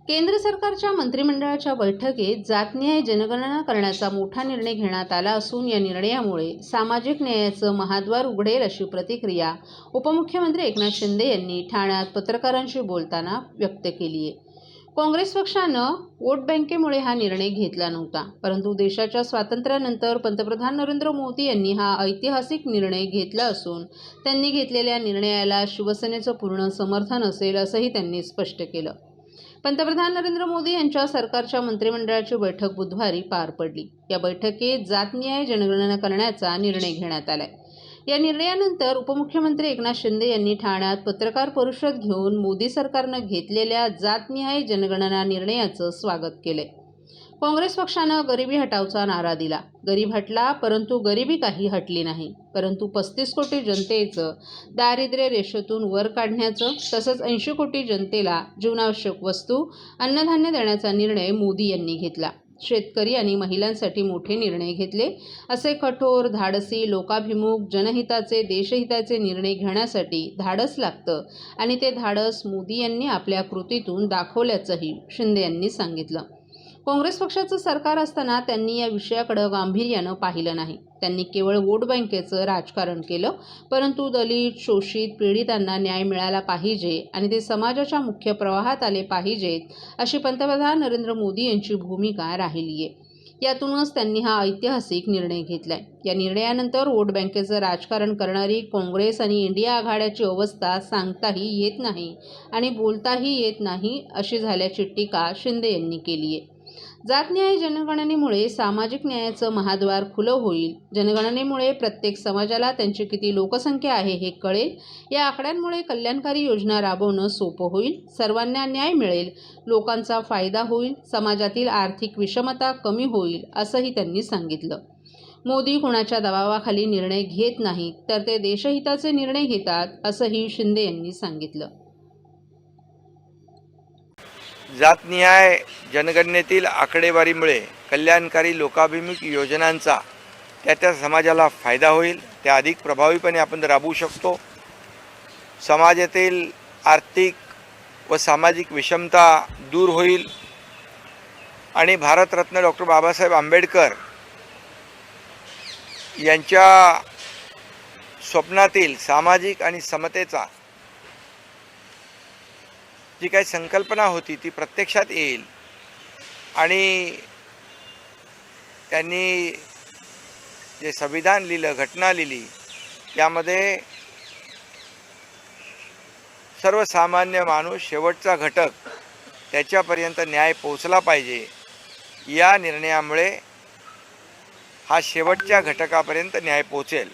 केंद्र सरकारच्या मंत्रिमंडळाच्या बैठकीत जातनिहाय जनगणना करण्याचा मोठा निर्णय घेण्यात आला असून या निर्णयामुळे सामाजिक न्यायाचं महाद्वार उघडेल अशी प्रतिक्रिया उपमुख्यमंत्री एकनाथ शिंदे यांनी ठाण्यात पत्रकारांशी बोलताना व्यक्त केली आहे। काँग्रेस पक्षानं वोट बँकेमुळे हा निर्णय घेतला नव्हता, परंतु देशाच्या स्वातंत्र्यानंतर पंतप्रधान नरेंद्र मोदी यांनी हा ऐतिहासिक निर्णय घेतला असून त्यांनी घेतलेल्या निर्णयाला शिवसेनेचं पूर्ण समर्थन असेल असंही त्यांनी स्पष्ट केलं। पंतप्रधान नरेंद्र मोदी यांच्या सरकारच्या मंत्रिमंडळाची बैठक बुधवारी पार पडली। या बैठकीत जातनिहाय जनगणना करण्याचा निर्णय घेण्यात आलाय। या निर्णयानंतर उपमुख्यमंत्री एकनाथ शिंदे यांनी ठाण्यात पत्रकार परिषद घेऊन मोदी सरकारनं घेतलेल्या जातनिहाय जनगणना निर्णयाचं स्वागत केलंय। काँग्रेस पक्षानं गरिबी हटावचा नारा दिला। गरीब हटला, परंतु गरिबी काही हटली नाही। परंतु 35 कोटी जनतेचं दारिद्र्य रेषेतून वर काढण्याचं तसंच 80 कोटी जनतेला जीवनावश्यक वस्तू, अन्नधान्य देण्याचा निर्णय मोदी यांनी घेतला। शेतकरी आणि महिलांसाठी मोठे निर्णय घेतले। असे कठोर, धाडसी, लोकाभिमुख, जनहिताचे, देशहिताचे निर्णय घेण्यासाठी धाडस लागतं आणि ते धाडस मोदी यांनी आपल्या कृतीतून दाखवल्याचंही शिंदे यांनी सांगितलं। काँग्रेस पक्षाचं सरकार असताना त्यांनी या विषयाकडे गांभीर्यानं पाहिलं नाही। त्यांनी केवळ वोट बँकेचं राजकारण केलं, परंतु दलित, शोषित, पीडितांना न्याय मिळाला पाहिजे आणि ते समाजाच्या मुख्य प्रवाहात आले पाहिजेत अशी पंतप्रधान नरेंद्र मोदी यांची भूमिका राहिली आहे। यातूनच त्यांनी हा ऐतिहासिक निर्णय घेतलाय। या निर्णयानंतर वोट बँकेचं राजकारण करणारी काँग्रेस आणि इंडिया आघाड्याची अवस्था सांगताही येत नाही आणि बोलताही येत नाही अशी झाल्याची टीका शिंदे यांनी केली आहे। जातनिहाय जनगणनेमुळे सामाजिक न्यायाचं महाद्वार खुलं होईल। जनगणनेमुळे प्रत्येक समाजाला त्यांची किती लोकसंख्या आहे हे कळेल। या आकड्यांमुळे कल्याणकारी योजना राबवणं सोपं होईल। सर्वांना न्याय मिळेल, लोकांचा फायदा होईल, समाजातील आर्थिक विषमता कमी होईल असंही त्यांनी सांगितलं। मोदी कोणाच्या दबावाखाली निर्णय घेत नाहीत, तर ते देशहिताचे निर्णय घेतात असंही शिंदे यांनी सांगितलं। जातनिहाय जनगणनेतील आकडेवारीमुळे कल्याणकारी लोकाभिमुख योजनांचा त्या समाजाला फायदा होईल, त्या अधिक प्रभावीपणे आपण राबवू शकतो। समाजातील आर्थिक व सामाजिक विषमता दूर होईल आणि भारतरत्न डॉक्टर बाबासाहेब आंबेडकर यांच्या स्वप्नातील सामाजिक आणि समतेचा जी काही संकल्पना होती ती प्रत्यक्षात येईल आणि त्यांनी जे संविधान लिहिलं, घटना लिहिली, त्यामध्ये सर्वसामान्य माणूस, शेवटचा घटक, त्याच्यापर्यंत न्याय पोहोचला पाहिजे। या निर्णयामुळे हा शेवटच्या घटकापर्यंत न्याय पोहोचेल।